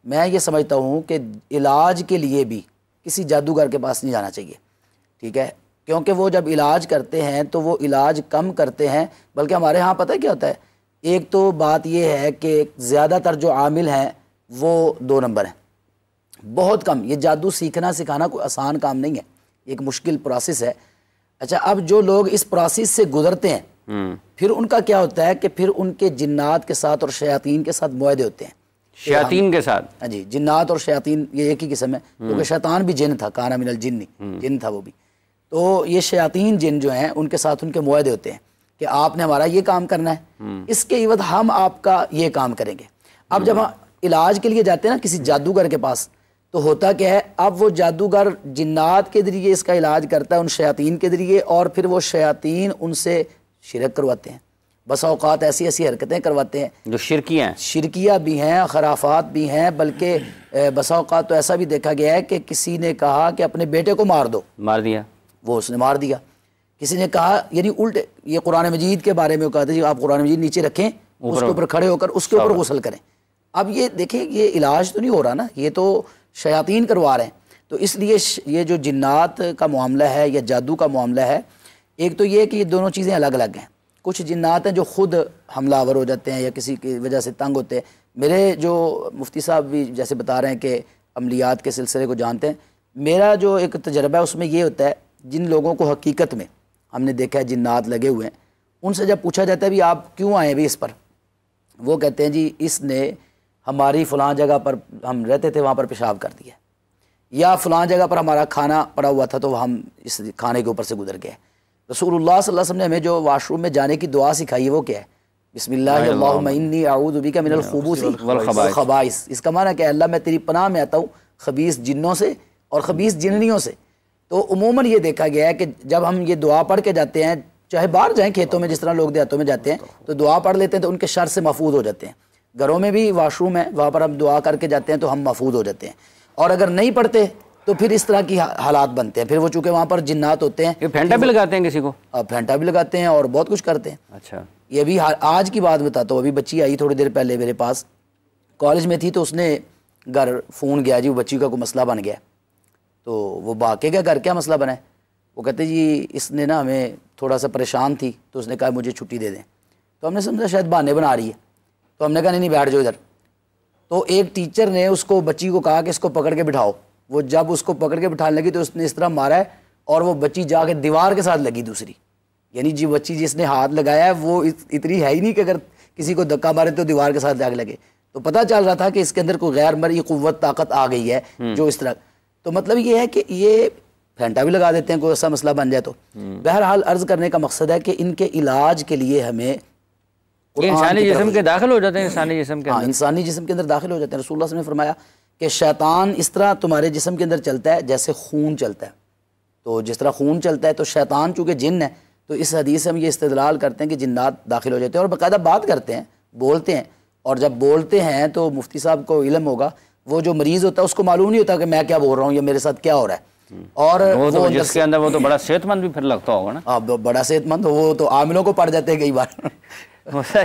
मैं ये समझता हूँ कि इलाज के लिए भी किसी जादूगर के पास नहीं जाना चाहिए, ठीक है, क्योंकि वो जब इलाज करते हैं तो वो इलाज कम करते हैं। बल्कि हमारे यहाँ पता है क्या होता है, एक तो बात ये है कि ज़्यादातर जो आमिल हैं वो 2 नंबर हैं, बहुत कम। ये जादू सीखना सिखाना कोई आसान काम नहीं है, एक मुश्किल प्रोसेस है। अच्छा, अब जो लोग इस प्रोसेस से गुजरते हैं फिर उनका क्या होता है कि फिर उनके जिन्नात के साथ और शयातीन के साथ मुआहदे होते हैं। शयातीन के साथ? हाँ जी, जिन्नात और शयातीन ये एक ही किस्म है, क्योंकि शैतान भी जिन था, काना मिनल जिन्नी, जिन था वो भी। तो ये शयातीन जिन जो हैं उनके साथ उनके मुआहदे होते हैं कि आपने हमारा ये काम करना है, इसके इवत हम आपका ये काम करेंगे। अब जब हम इलाज के लिए जाते हैं ना किसी जादूगर के पास, तो होता क्या है, अब वो जादूगर जिन्नात के जरिए इसका इलाज करता है उन शयातीन के जरिए, और फिर वो शयातीन उनसे शिरक करवाते हैं, बस औकात ऐसी ऐसी हरकतें करवाते हैं जो शिरकिया भी हैं, खराफात भी हैं। बल्कि बस औकात तो ऐसा भी देखा गया है कि किसी ने कहा कि अपने बेटे को मार दो, मार दिया, वो उसने मार दिया। किसी ने कहा, यानी उल्टे, ये कुरान मजीद के बारे में कहते हैं आप कुरान मजीद नीचे रखें, उसके ऊपर खड़े होकर उसके ऊपर गुस्ल करें। अब ये देखें, ये इलाज तो नहीं हो रहा ना, ये तो शयातीन करवा रहे हैं। तो इसलिए ये जो जिन्नात का मामला है या जादू का मामला है, एक तो ये कि ये दोनों चीज़ें अलग अलग हैं। कुछ जिन्नात हैं जो खुद हमलावर हो जाते हैं या किसी की वजह से तंग होते हैं। मेरे जो मुफ्ती साहब भी जैसे बता रहे हैं कि अमलियात के सिलसिले को जानते हैं, मेरा जो एक तजर्बा है उसमें ये होता है, जिन लोगों को हकीकत में हमने देखा है जिन्नात लगे हुए हैं, उनसे जब पूछा जाता है भी आप क्यों आए भी इस पर, वो कहते हैं जी इसने हमारी फ़लाँ जगह पर, हम रहते थे वहाँ पर पेशाब कर दिया, या फ़लाँ जगह पर हमारा खाना पड़ा हुआ था तो हम इस खाने के ऊपर से गुजर गए। रसूलुल्लाह सल्लल्लाहु अलैहि वसल्लम ने हमें जो वाशरूम में जाने की दुआ सिखाई है वो क्या है? बिस्मिल्लाह अल्लाहुम्मा इन्नी अऊज़ु बिका मिनल खुबूसी वल खबाइस। इसका माना क्या है? अल्लाह मैं तेरी पनाह में आता हूँ खबीस जिन्नों से और खबीस जिन्नियों से। तो उमूमन ये देखा गया है कि जब हम ये दुआ पढ़ के जाते हैं, चाहे बाहर जाएँ खेतों में, जिस तरह लोग देहातों में जाते हैं तो दुआ पढ़ लेते हैं तो उनके शर से महफूज हो जाते हैं। घरों में भी वाशरूम है, वहाँ पर हम दुआ करके जाते हैं तो हम महफूज हो जाते हैं। और अगर नहीं पढ़ते तो फिर इस तरह की हालात बनते हैं। फिर वो चूँकि वहाँ पर जिन्नात होते हैं, फेंटा भी लगाते हैं किसी को, फेंटा भी लगाते हैं और बहुत कुछ करते हैं। अच्छा, ये भी आज की बात बताता हूँ। अभी बच्ची आई थोड़ी देर पहले मेरे पास, कॉलेज में थी, तो उसने घर फ़ोन किया जी, वो बच्ची का कोई मसला बन गया। तो वो बाके क्या घर क्या मसला बना है? वो कहते जी इसने ना हमें थोड़ा सा परेशान थी तो उसने कहा मुझे छुट्टी दे दें। तो हमने समझा शायद बहाने बना रही है, तो हमने कहा नहीं बैठ जाओ इधर। तो एक टीचर ने उसको, बच्ची को कहा कि इसको पकड़ के बिठाओ। वो जब उसको पकड़ के बिठाने लगी तो उसने इस तरह मारा है और वो बच्ची जाके दीवार के साथ लगी दूसरी। यानी जी बच्ची जिसने हाथ लगाया है वो इतनी है ही नहीं कि अगर किसी को धक्का मारे तो दीवार के साथ जाके लगे। तो पता चल रहा था कि इसके अंदर कोई गैर मर्ई कुव्वत ताकत आ गई है जो इस तरह। तो मतलब ये है कि ये फेंटा भी लगा देते हैं कोई ऐसा मसला बन जाए तो। बहरहाल अर्ज करने का मकसद है कि इनके इलाज के लिए हमें इंसानी जिस्म के दाखिल हो जाते हैं, इंसानी जिस्म के अंदर, इंसानी जिस्म के अंदर दाखिल हो जाते हैं। रसूलुल्लाह सल्लल्लाहु अलैहि वसल्लम ने फरमाया कि शैतान इस तरह तुम्हारे जिस्म के अंदर चलता है जैसे खून चलता है। तो जिस तरह खून चलता है तो शैतान चूँकि जिन्न है, तो इस हदीस से हम ये इस्तेदलाल करते हैं कि जिन्नात दाखिल हो जाते हैं और बाकायदा बात करते हैं, बोलते हैं। और जब बोलते हैं तो मुफ्ती साहब को इल्म होगा, वो जो मरीज़ होता है उसको मालूम नहीं होता कि मैं क्या बोल रहा हूँ या मेरे साथ क्या हो रहा है। और वो तो जिसके अंदर वो तो बड़ा सेहतमंद भी फिर लगता होगा ना। हाँ, बड़ा सेहतमंद, वो तो आमिलों को पड़ जाते हैं कई बार।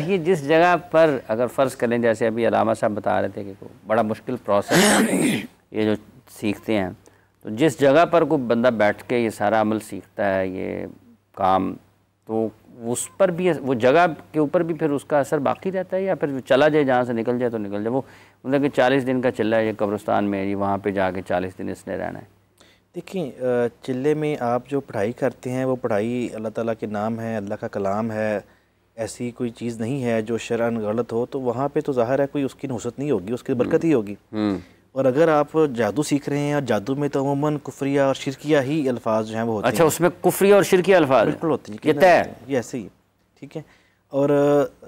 ये जिस जगह पर अगर फ़र्ज़ करें, जैसे अभी अलामा साहब बता रहे थे कि बड़ा मुश्किल प्रोसेस है ये जो सीखते हैं, तो जिस जगह पर कोई बंदा बैठ के ये सारा अमल सीखता है, ये काम, तो उस पर भी, वो जगह के ऊपर भी फिर उसका असर बाकी रहता है या फिर चला जाए, जहाँ से निकल जाए तो निकल जाए? वो मतलब कि 40 दिन का चिल्ला है ये कब्रिस्तान में, ये वहाँ पे जाके 40 दिन इसने रहना है। देखिए, चिल्ले में आप जो पढ़ाई करते हैं वो पढ़ाई अल्लाह ताला के नाम है, अल्लाह का कलाम है, ऐसी कोई चीज़ नहीं है जो शरअन गलत हो। तो वहाँ पे तो ज़ाहिर है कोई उसकी नुसरत नहीं होगी, उसकी बरकत ही होगी। और अगर आप जादू सीख रहे हैं, और जादू में तो अमूमन कुफ्रिया और शिरकिया ही अल्फाज जो हैं वो होते हैं। अच्छा, उसमें कुफ्रिया और शिरकिया अल्फाज बिल्कुल होते हैं, ये तय है, ये ऐसे ही, ठीक है। और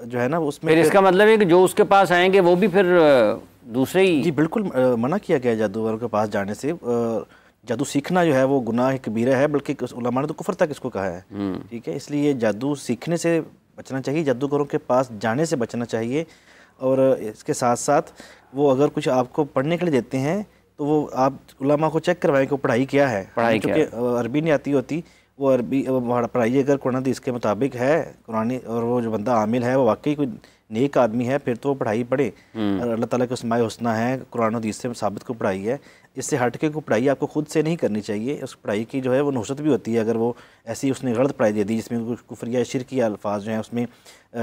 जो है ना उसमें फिर इसका मतलब है कि जो उसके पास आएंगे वो भी फिर दूसरे ही। जी बिल्कुल, मना किया गया जादूगरों के पास जाने से। जादू सीखना जो है वो गुनाह कबीरा है, बल्कि उलमा ने तो कुफ्र तक इसको कहा है, ठीक है। इसलिए जादू सीखने से बचना चाहिए, जादूगरों के पास जाने से बचना चाहिए। और इसके साथ साथ वो अगर कुछ आपको पढ़ने के लिए देते हैं तो वो आप उलमा को चेक करवाएं कि वो पढ़ाई क्या है। क्योंकि अरबी नहीं आती होती, वो अरबी पढ़ाई अगर कुरान हदीस के मुताबिक है कुरानी, और वो जो बंदा आमिल है वो वाकई कोई नेक आदमी है फिर तो वो पढ़ाई पढ़े। और अल्लाह ताला के अस्माए हुस्ना है, कुरान हदीस से साबित को पढ़ाई है, इससे हट के को पढ़ाई आपको खुद से नहीं करनी चाहिए। उस पढ़ाई की जो है वो नुसरत भी होती है अगर वो ऐसी उसने गलत पढ़ाई दे दी जिसमें कुछ कुफ्र या शिर्क के अल्फाज जो हैं, उसमें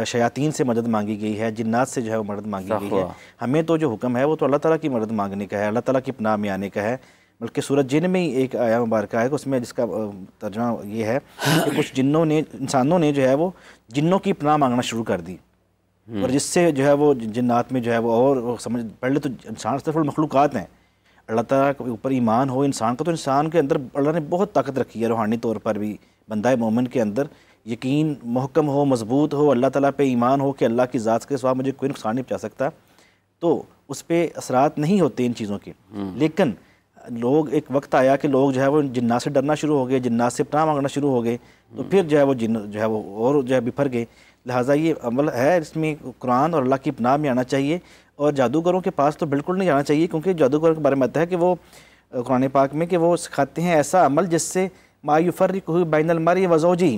शयातीन से मदद मांगी गई है, जिन्नात से जो है वो मदद मांगी गई है। हमें तो जो हुक्म है वो तो अल्लाह ताला की मदद मांगने का है, अल्लाह ताला की पनाह में आने का है। बल्कि सूरत जिन में ही एक आया मुबारक है उसमें जिसका तर्जुमा ये है कि कुछ इंसानों ने जो है वो जिन्नों की पनाह मांगना शुरू कर दी, और जिससे जो है वो जिन्नात में जो है वो और समझ पहले तो इंसान सिर्फ मखलूक़ात हैं, अल्लाह ताला के ऊपर ईमान हो इंसान का, तो इंसान के अंदर अल्लाह ने बहुत ताकत रखी है रूहानी तौर पर भी। बंदा मोमिन के अंदर यकीन महकम हो, मजबूत हो, अल्लाह ताला पे ईमान हो कि अल्लाह की ज़ात के सिवा मुझे कोई नुकसान नहीं पहुँचा सकता, तो उस पर असरात नहीं होते इन चीज़ों के। लेकिन लोग एक वक्त आया कि लोग जो है वो जिन्नात से डरना शुरू हो गए, जिन्नात से पनाह मांगना शुरू हो गए, तो फिर जो है वो जिन जो है वो और जो है बिफर गए। लिहाजा ये अमल है, इसमें कुरान और अल्लाह की पनाह में आना चाहिए, और जादूगरों के पास तो बिल्कुल नहीं जाना चाहिए, क्योंकि जादूगरों के बारे में आता है कि वो कुरान पाक में कि वो सिखाते हैं ऐसा अमल जिससे मायुफर्रिकु बैनल मर्इ व ज़ौजी,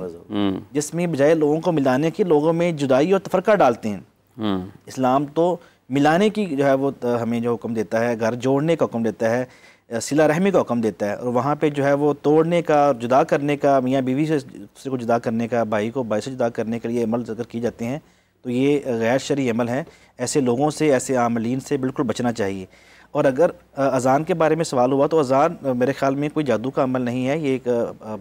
जिसमें बजाय लोगों को मिलाने की लोगों में जुदाई और तफरका डालते हैं। इस्लाम तो मिलाने की जो है वो हमें जो हुक्म देता है, घर जोड़ने का हुक्म देता है, सिला रहमी का हुक्म देता है, और वहाँ पे जो है वो तोड़ने का, जुदा करने का, मियाँ बीवी से दूसरे को जुदा करने का, भाई को भाई से जुदा करने के लिए अमल अगर किए जाते हैं तो ये गैर शरई अमल है। ऐसे लोगों से, ऐसे आमलीन से बिल्कुल बचना चाहिए। और अगर अज़ान के बारे में सवाल हुआ तो अज़ान मेरे ख्याल में कोई जादू का अमल नहीं है, ये एक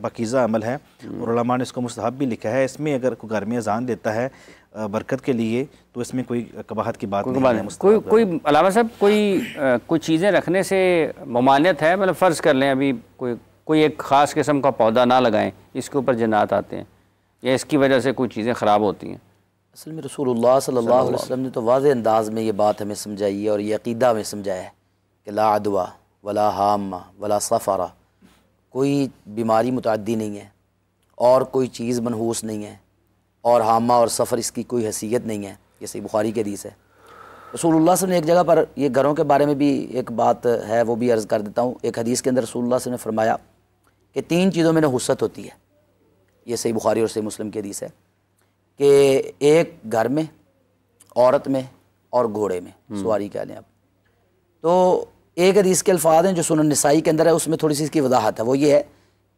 पाकीज़ा अमल है, और उलमा ने इसको मुस्तहब भी लिखा है। इसमें अगर कोई घर में अज़ान देता है बरकत के लिए तो इसमें कोई कबाहत की बात नहीं है। कोई अलामा साहब कोई चीज़ें रखने से ममानियत है? मतलब फ़र्ज़ कर लें अभी कोई एक ख़ास किस्म का पौधा ना लगाएं, इसके ऊपर जन्नात आते हैं, या इसकी वजह से कोई चीज़ें ख़राब होती हैं? असल में रसूलुल्लाह सल्लल्लाहु अलैहि वसल्लम ने तो वाज़ेह अंदाज़ में ये बात हमें समझाई है, और ये अक़ीदा में समझाया है कि ला अदवा वला हामा वला सफ़रा, कोई बीमारी मुतअद्दी नहीं है, और कोई चीज़ मनहूस नहीं है, और हामा और सफ़र इसकी कोई हैसियत नहीं है। ये सही बुखारी की हदीस है। रसूलुल्लाह सल्लल्लाहु अलैहि वसल्लम ने एक जगह पर, ये घरों के बारे में भी एक बात है, वो भी अर्ज़ कर देता हूँ। एक हदीस के अंदर रसूलुल्लाह सल्लल्लाहु अलैहि वसल्लम ने फरमाया कि 3 चीज़ों में नहुसत होती है। ये सही बुखारी और सही मुस्लिम की हदीस है कि एक घर में, औरत में और घोड़े में, सवारी कह लें आप। तो एक हदीस के अल्फाज हैं जो सुनन निसाई के अंदर है, उसमें थोड़ी सी इसकी वजाहत है। वो ये है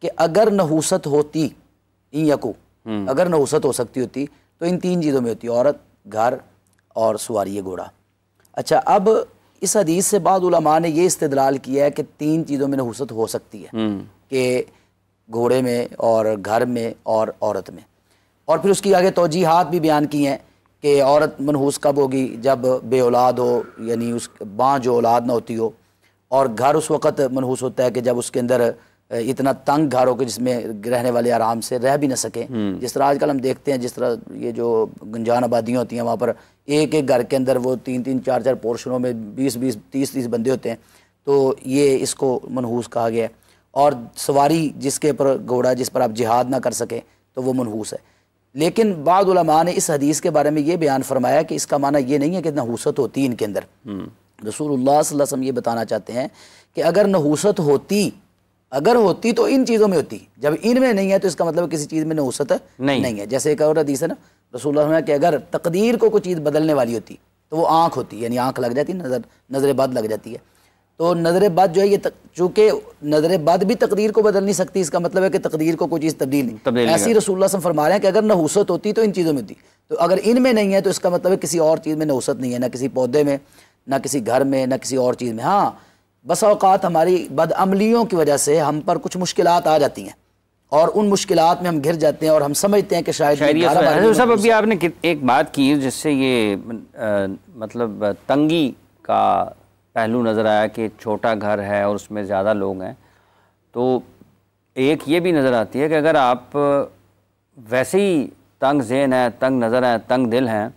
कि अगर नहुसत होती, इन यकू, अगर नहुसत हो सकती होती तो इन 3 चीज़ों में होती, औरत, घर और सवारी घोड़ा। अच्छा, अब इस हदीस से बाद उलमा ने ये इस्तिदलाल किया है कि 3 चीज़ों में नहुसत हो सकती है, कि घोड़े में और घर में और औरत में। और फिर उसकी आगे तौजीहात भी बयान की हैं कि औरत मनहूस कब होगी, जब बे औलाद हो, यानी उस बाँ जो औलाद ना होती हो, और घर उस वक़्त मनहूस होता है कि जब उसके अंदर इतना तंग घर हो कि जिसमें रहने वाले आराम से रह भी ना सकें। जिस तरह आजकल हम देखते हैं, जिस तरह ये जो गंजान आबादियाँ होती हैं, वहाँ पर एक एक घर के अंदर वो 3-3, 4-4 पोर्शनों में 20-20, 30-30 बंदे होते हैं, तो ये इसको मनहूस कहा गया है। और सवारी जिसके ऊपर घोड़ा, जिस पर आप जिहाद ना कर सकें, तो वो मनहूस है। लेकिन बाद उलमा ने इस हदीस के बारे में ये बयान फरमाया कि इसका माना ये नहीं है कि नहूसत होती इनके अंदर। रसूलुल्लाह सल्लल्लाहु अलैहि वसल्लम ये बताना चाहते हैं कि अगर नहूसत होती, अगर होती तो इन चीज़ों में होती, जब इनमें नहीं है तो इसका मतलब किसी चीज़ में नहूसत नहीं है। जैसे एक और हदीस है ना रसूलुल्लाह ने कि अगर तकदीर को कोई चीज़ बदलने वाली होती तो वो आँख होती, यानी आँख लग जाती, नज़र बद लग जाती है। तो नज़र बद जो है, ये चूँकि नज़र बद भी तकदीर को बदल नहीं सकती, इसका मतलब है कि तकदीर को कोई चीज़ तब्दील नहीं। ऐसी रसूलुल्लाह सल्लल्लाहु अलैहि वसल्लम फरमा रहे हैं कि अगर नहूसत होती तो इन चीज़ों में होती, तो अगर इनमें नहीं है तो इसका मतलब है किसी और चीज़ में नहूसत नहीं है, ना किसी पौधे में, ना किसी घर में, ना किसी और चीज़ में। हाँ, बस औक़ात हमारी बदअमलियों की वजह से हम पर कुछ मुश्किलात आ जाती हैं, और उन मुश्किलात में हम घिर जाते हैं, और हम समझते हैं कि शायद सब। अभी आपने एक बात की जिससे ये मतलब तंगी का पहलू नज़र आया कि छोटा घर है और उसमें ज़्यादा लोग हैं, तो एक ये भी नज़र आती है कि अगर आप वैसे ही तंग ज़हन है, तंग नज़र है, तंग दिल हैं,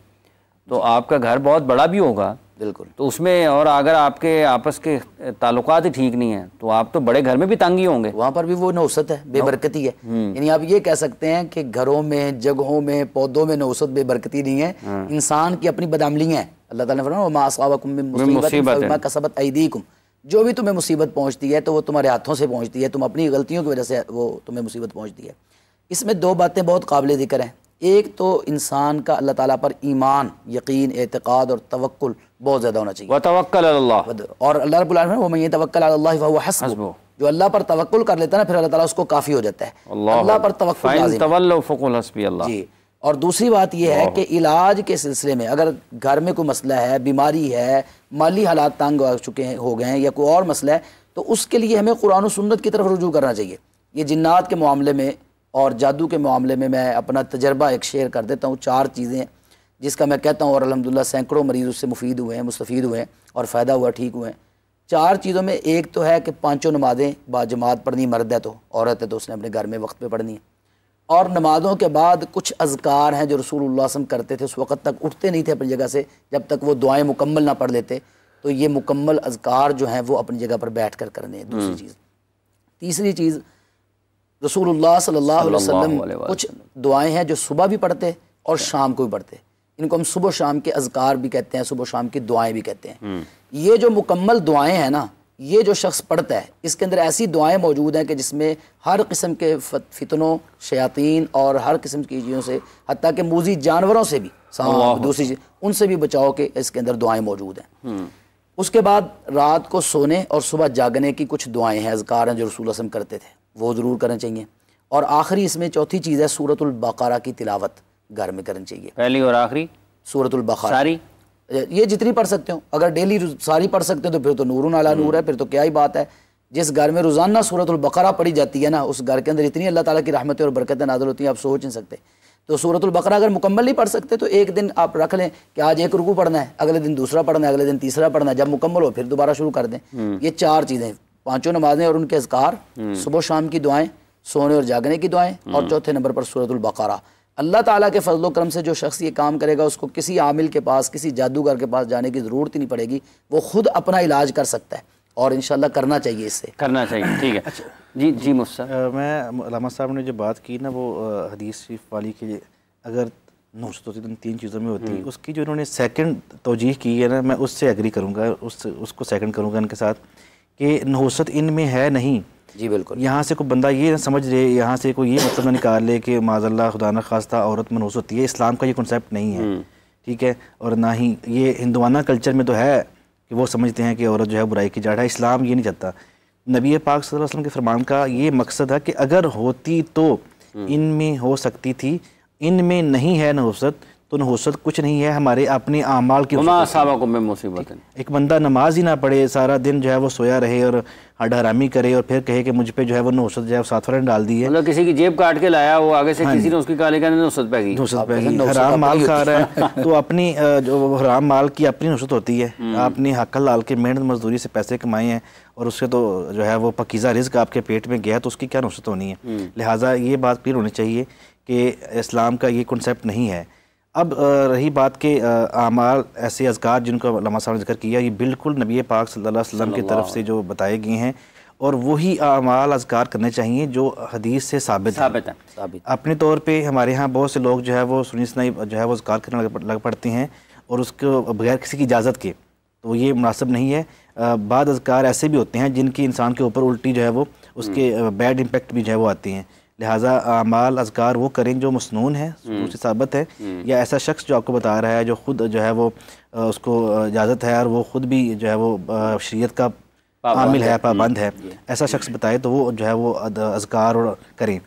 तो आपका घर बहुत बड़ा भी होगा, बिल्कुल, तो उसमें, और अगर आपके आपस के ताल्लुकात ही ठीक नहीं हैं तो आप तो बड़े घर में भी तंग ही होंगे, वहाँ पर भी वो नौसत है, बेबरकती है। यानी आप ये कह सकते हैं कि घरों में, जगहों में, पौधों में नौसत बेबरकती नहीं है, इंसान की अपनी बदअमलियाँ हैं। अल्लाह ताला ने फरमाया मा असाबकुम मिन मुसीबतिन फबिमा कसबत अयदीकुम, जो भी तुम्हें मुसीबत पहुँचती है तो वो तुम्हारे हाथों से पहुँचती है, तुम अपनी गलतियों की वजह से वो तुम्हें मुसीबत पहुँचती है। इसमें 2 बातें बहुत काबिल ज़िक्र हैं। एक तो इंसान का अल्लाह ताला पर ईमान, यकीन, एतकाद और तवक्कुल बहुत ज़्यादा होना चाहिए। वतवक्कल अलल्लाह, और अल्लाह रब्बुल आलमीन वो मैं तवक्कल अल्लाह फहुव हस्बुह, जो अल्लाह पर तवक्कुल कर लेता है ना फिर अल्लाह ताला उसको काफ़ी हो जाता है। अल्लाह पर तवक्कुल लाज़िम तवल्लौ फकुल हस्बी अल्लाह जी। और दूसरी बात यह है कि इलाज के सिलसिले में अगर घर में कोई मसला है, बीमारी है, माली हालात तंग हो गए हैं या कोई और मसला है, तो उसके लिए हमें कुरान और सुन्नत की तरफ रुजू करना चाहिए। ये जिन्नात के मामले में और जादू के मामले में मैं अपना तजर्बा एक शेयर कर देता हूँ। 4 चीज़ें जिसका मैं कहता हूँ और अल्हम्दुलिल्लाह सैकड़ों मरीज़ उससे मुफीद हुए हैं, मुस्तफ़ीद हुए हैं और फ़ायदा हुआ, ठीक हुए हैं। 4 चीज़ों में एक तो है कि 5 नमाज़ें बाजमात पढ़नी, मर्द है तो, औरत है तो उसने अपने घर में वक्त पे पढ़नी है। और नमाज़ों के बाद कुछ अज़कार हैं जो रसूलुल्लाह सल्लल्लाहु अलैहि वसल्लम करते थे, उस वक़्त तक उठते नहीं थे अपनी जगह से जब तक वो दुआएं मुकम्मल ना पढ़ लेते। तो ये मुकम्मल अज़कार जो हैं वो अपनी जगह पर बैठ कर करने हैं। दूसरी चीज़। तीसरी चीज़, रसूलुल्लाह सल्लल्लाहु अलैहि वसल्लम कुछ दुआएं हैं जो सुबह भी पढ़ते और शाम को भी पढ़ते। इनको हम सुबह शाम के अज़कार भी कहते हैं, सुबह शाम की दुआएं भी कहते हैं। ये जो मुकम्मल दुआएं हैं ना, ये जो शख्स पढ़ता है इसके अंदर ऐसी दुआएं मौजूद हैं कि जिसमें हर किस्म के फितनों, शयातीन और हर किस्म की चीज़ों से, हत्ता कि मूज़ी जानवरों से भी, दूसरी चीज़ उनसे भी बचाव के इसके अंदर दुआएं मौजूद हैं। उसके बाद रात को सोने और सुबह जागने की कुछ दुआएं हैं, अज़कार हैं जो रसूल सल्लल्लाहु अलैहि वसल्लम करते थे, वो ज़रूर करना चाहिए। और आखिरी इसमें चौथी चीज़ है सूरतुल बक़रा की तिलावत घर में करनी चाहिए। पहली और आखिरी सूरतुल बक़रा सारी, ये जितनी पढ़ सकते हो। अगर डेली सारी पढ़ सकते हो तो फिर तो नूरुन अला नूर है, फिर तो क्या ही बात है। जिस घर में रोज़ाना सूरतुल बक़रा पढ़ी जाती है ना, उस घर के अंदर इतनी अल्लाह ताला की रहमतें और बरकतें नाज़िल होती हैं आप सोच नहीं सकते। तो सूरतुल बक़रा अगर मुकम्मल नहीं पढ़ सकते तो एक दिन आप रख लें कि आज एक रुकू पढ़ना है, अगले दिन दूसरा पढ़ना है, अगले दिन तीसरा पढ़ना है, जब मुकम्मल हो फिर दोबारा शुरू कर दें। ये 4 चीज़ें, 5 नमाजें और उनके अज़कार, सुबह शाम की दुआएं, सोने और जागने की दुआएं, और चौथे नंबर पर सूरतुल बक़रा। अल्लाह ताला के फजल करम से जो शख्स ये काम करेगा उसको किसी आमिल के पास, किसी जादूगर के पास जाने की ज़रूरत ही नहीं पड़ेगी। वो खुद अपना इलाज कर सकता है और इंशाल्लाह करना चाहिए, इससे करना चाहिए। ठीक है। अच्छा जी मुफ्ती साहब, मैं अल्लामा साहब ने जो बात की ना वो हदीस शरीफ वाली की, अगर नौशत होती तो 3 चीज़ों में होती, उसकी जो उन्होंने सेकंड तौजीह की है ना, मैं उससे एग्री करूँगा, उसको सेकंड करूँगा इनके साथ कि नौशत इनमें है नहीं। जी बिल्कुल। यहाँ से कोई बंदा ये ना समझ ले, यहाँ से कोई ये मतलब ना निकाल ले कि माज़अल्लाह खुदा न खास्ता औरत में नौशत होती है। इस्लाम का ये कॉन्सेप्ट नहीं है, ठीक है। और ना ही ये हिंदुआना कल्चर में तो है कि वो समझते हैं कि औरत जो है बुराई की जड़ है। इस्लाम ये नहीं चाहता। नबी पाक सल्लल्लाहु अलैहि वसल्लम के फरमान का ये मकसद है कि अगर होती तो इनमें हो सकती थी, इनमें नहीं है नहुसत तो नहुसत कुछ नहीं है, हमारे अपने आमाल की मुसीबत। एक बंदा नमाज ही ना पढ़े, सारा दिन जो है वो सोया रहे और हरामी करे और फिर कहे कि मुझ पे जो है वो नहुसत जो है सात फरन डाल दी है। मतलब किसी की जेब काट के लाया वो आगे से किसी ने उसकी काले का नहुसत पे गई, हराम माल खा रहा है तो अपनी जो हराम माल की अपनी नहुसत होती है। आपने हक हलाल के मेहनत मजदूरी से पैसे कमाए हैं और उससे तो जो है वो पकीज़ा रिज़्क़ आपके पेट में गया तो उसकी क्या नहुसत होनी है। लिहाजा ये बात क्लियर होनी चाहिए कि इस्लाम का ये कॉन्सेप्ट नहीं है। अब रही बात के आमाल, ऐसे अज़कार जिनको अल्लामा साहब ने जिक्र किया, ये बिल्कुल नबी पाक सल्लल्लाहु अलैहि वसल्लम की तरफ से जो बताए गए हैं और वही आमाल अज़कार करने चाहिए जो हदीस से साबित है। अपने तौर पे हमारे यहाँ बहुत से लोग जो है वो सुनी सुनाई जो है वो अज़कार करने लग पड़ते हैं और उसको बगैर किसी की इजाज़त के, तो ये मुनासिब नहीं है। बाद अज़कार ऐसे भी होते हैं जिनकी इंसान के ऊपर उल्टी जो है वो उसके बैड इम्पेक्ट भी जो है वो आती हैं। लिहाजा आमाल अज़कार वो करें जो मसनून है, उससे साबित है, या ऐसा शख्स जो आपको बता रहा है जो खुद जो है वो उसको इजाज़त है और वो खुद भी जो है वो शरीयत का आमिल है, पाबंद है, ऐसा शख्स बताए तो वो जो है वो अज़कार और करें।